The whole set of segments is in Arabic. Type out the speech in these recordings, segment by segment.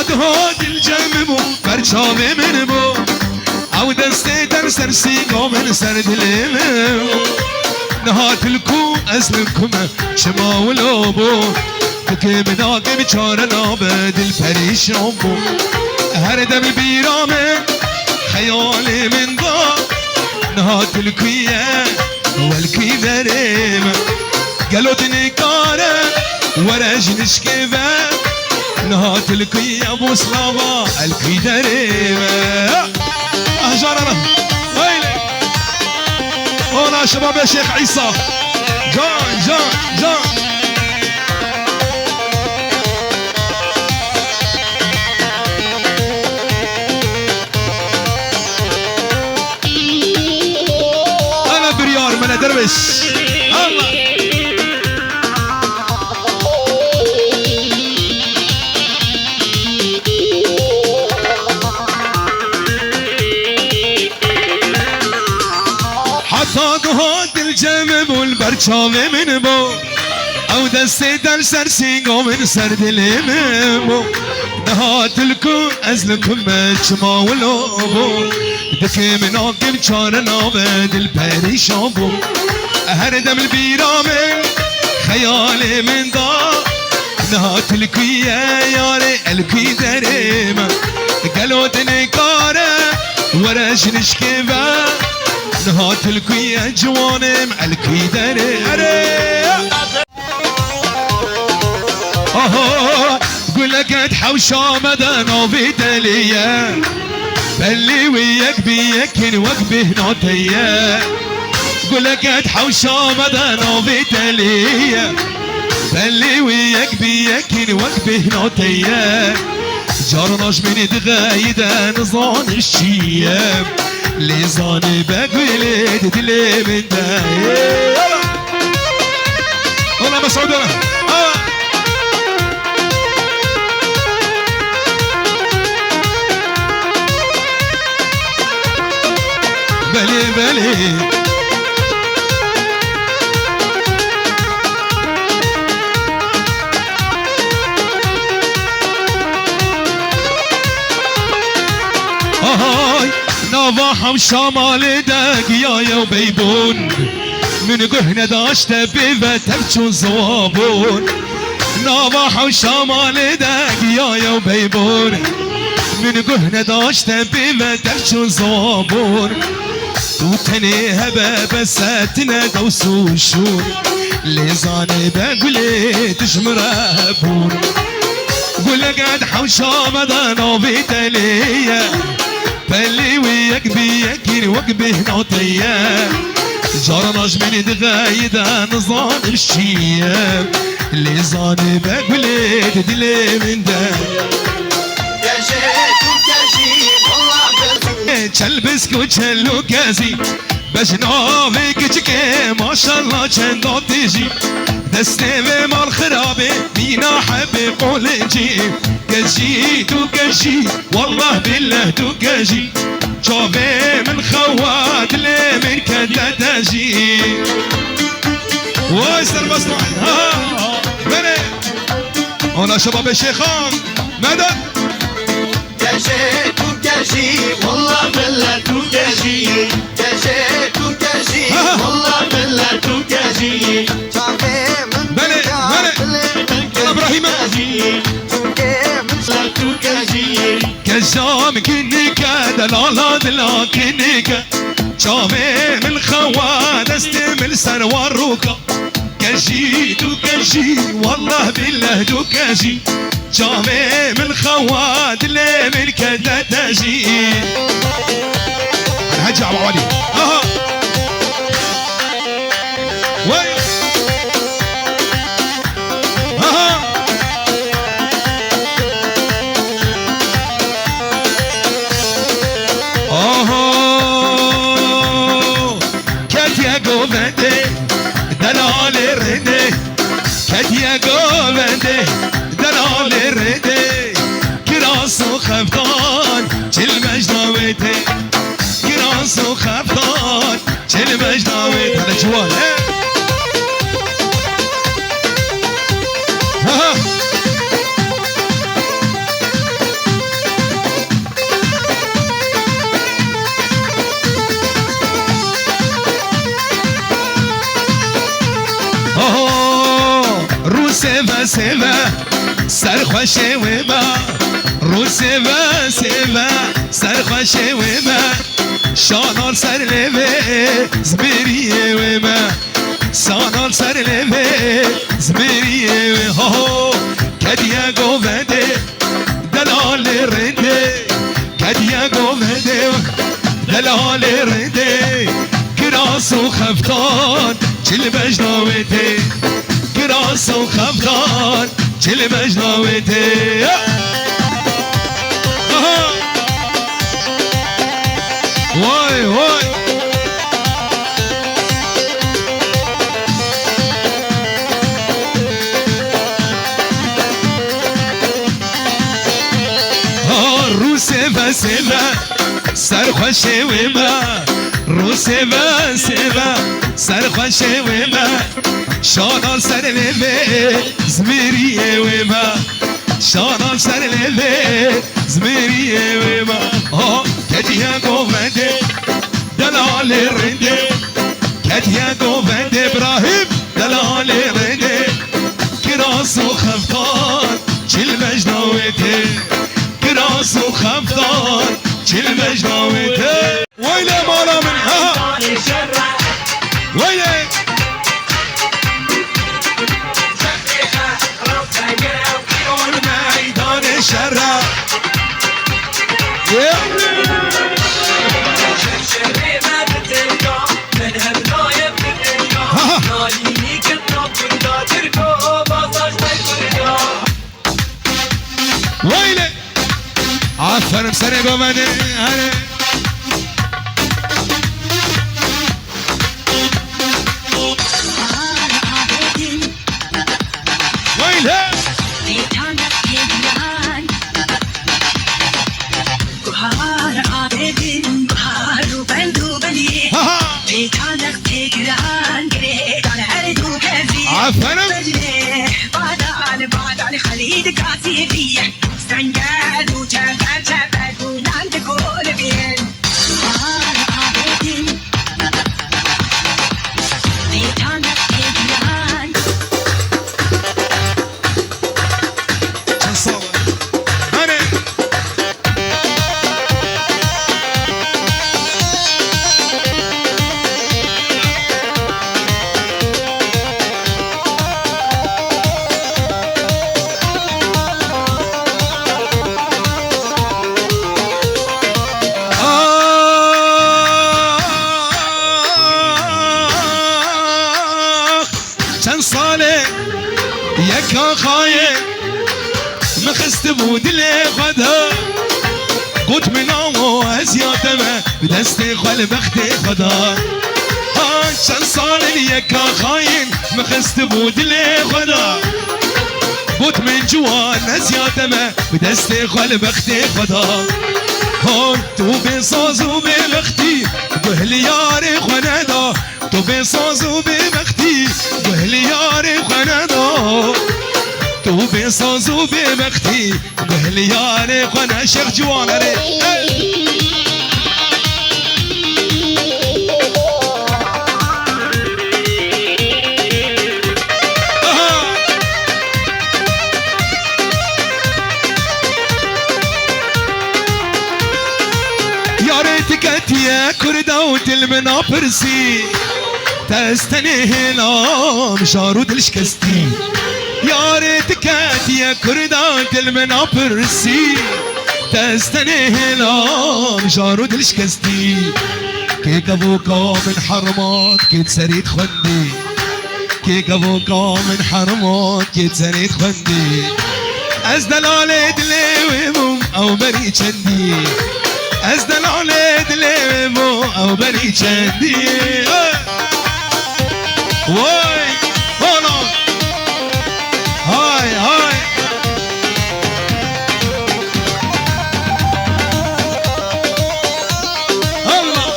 حساد هاد الجمبو برچاوه من بو او دسته در سر سیگا من سر دلم نهات الکو از لکم شما ولو بو که مناقه بیچاره نابد الپریشان بو هر دم بیرامه خیال من با نهات الکویه والکی درم قلوت نکاره ورج نشکوه نهات الكوية ابو صلابة الكي دريمة اهجارنا ويلي هنا شباب يا شيخ عيسى جان جان جان انا بريار من دربش الله حساد هاد الجمب والبرچاوه من بو او دسته در سر سینگا من سر دلم بو نهات الکو از لکم چما ولو بو دکه من آقل چاره نابد الپریشان بو هر دم البیرامن خیال من دا نهات الکویه یاره الکی درم قلوت نکاره ورش نشکوه نهات الكوية جوانم الكي داري قولك اتحوشا مدانا في دليا بلي وياك بيك وقبه نوتيا قولك اتحوشا مدانا في دليا بلي وياك بيك وقبه نوتيا جارناش من دغايدا نظام الشياب لزاني بقولي دلي من داي والله مسعود انا بلي بلي نواحم شمال دقيا وبيبون من قهنة داشت بفتبچون زوابون نواحم شمال دقيا وبيبون من قهنة داشت بفتبچون زوابون وتني هبا بساتنا دوسوشون لزاني بقولي تشمرهبون قولك قد حوشا مدانا بيتليه بلي وياك بياكين وقبه نوتيا جرناش من دغايدا نظام الشياب اللي زاني بقولي تدلي من دا يا شيخ وكاشي والله تلبسك وتشلو كازي باش نوفيك تشكي ما شاء الله چندو تيجي دستي مال خرابي مينا حبي قول جيب كجي تو كجي والله بالله تو كجي شوفي من خوات لي من كدا تجي وايستر مصنوع ها بني هنا شباب الشيخان مدد يا شيخ وكاشي والله بالله تو كجي يا شيخ وكاشي والله بالله تو كجي بني بني ابراهيم كزام كنيكا دلالا دلا كنيكا شامي من خواد استمل سروار روكا كجي تو كجي والله بالله تو كجي شامي من خواد اللي من كدا تجي الحاج ابو علي اها وين اها گوونده دلال رده کدیه گوونده دلال رده کراس و خفتان چل مجناوته کراس و خفتان چل مجناوته هذا جوال سيفا سرخوشي وما روسيفا سيفا سرخوشي وما شانال سر لبه زميري وما شانال سر لبه زميري وها كديا قومده دلال رنده كديا قومده دلال رنده كراس وخفتان كل بجناوته كراس وخفتان كل بجناوته واي واي روسيفا سيفا سرخوشي وما روسيفا سيفا سرخوشي وما شانال سر لبه زميري وما شانال سر لبه زميري وما كديا قومده دلال رنده كديا قومده ابراهيم دلال رنده كراس وخفتان كل مجناوته كراس وخفتان كل مجناوته ويلي مالا من ها ويلي ميدان الشرع ويلي عفر مسري بمني هلا ويلي عفر خليد كاسيفية سنجاد وشغال شباب ونان تقول بين عابدين بيتانا إجلان تنصور أنا يكا خايف مخست بودلي خدا قلت من عمو ازياتما بدستي خل بختي خدا شن صار يكا خاين مخست بودلي خدا قلت من جوان ازياتما بدستي خل بختي خدا تو بصاز وبمختي بهلياري خندا تو بصاز وبمختي بهلياري خندا تو بصاز وبمختي بهلياري خنا شيخ جوان يا ريتك يا كردوت المنابرسي تستني هنا مشارود الشكستي يا ريتك يا كردوت المنابرسي تستني هنا مشارود الشكستي كيك ابوكا من حرمات كيت سريت خندي كيك ابوكا من حرمات كيت سريت خندي از دلالي دلي او بري چندي از دلالي دلي او بري چندي واي هلا هاي هاي الله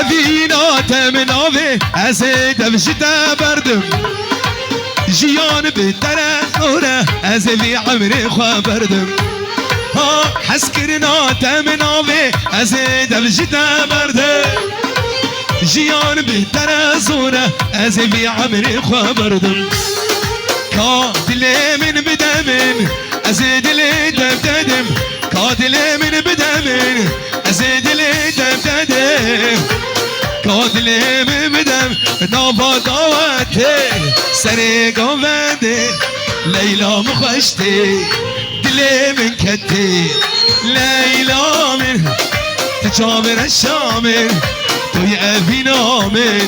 ابينا تمنافي ازيد بشتا بردم جيان بترى نوره ازي عمري خوا بردم حسكرنا تمنافي ازيد بشتا بردم جيان بهتر زوره از بی عمری خبردم کا دلی من بدمن از دلی دم کا دلی من بدمن از دلی دم کا دلی من بدم نابا داوته سری گوونده لیلا مخشتی دلی من کتی لیلا من تجابر الشامل توی ابی نامن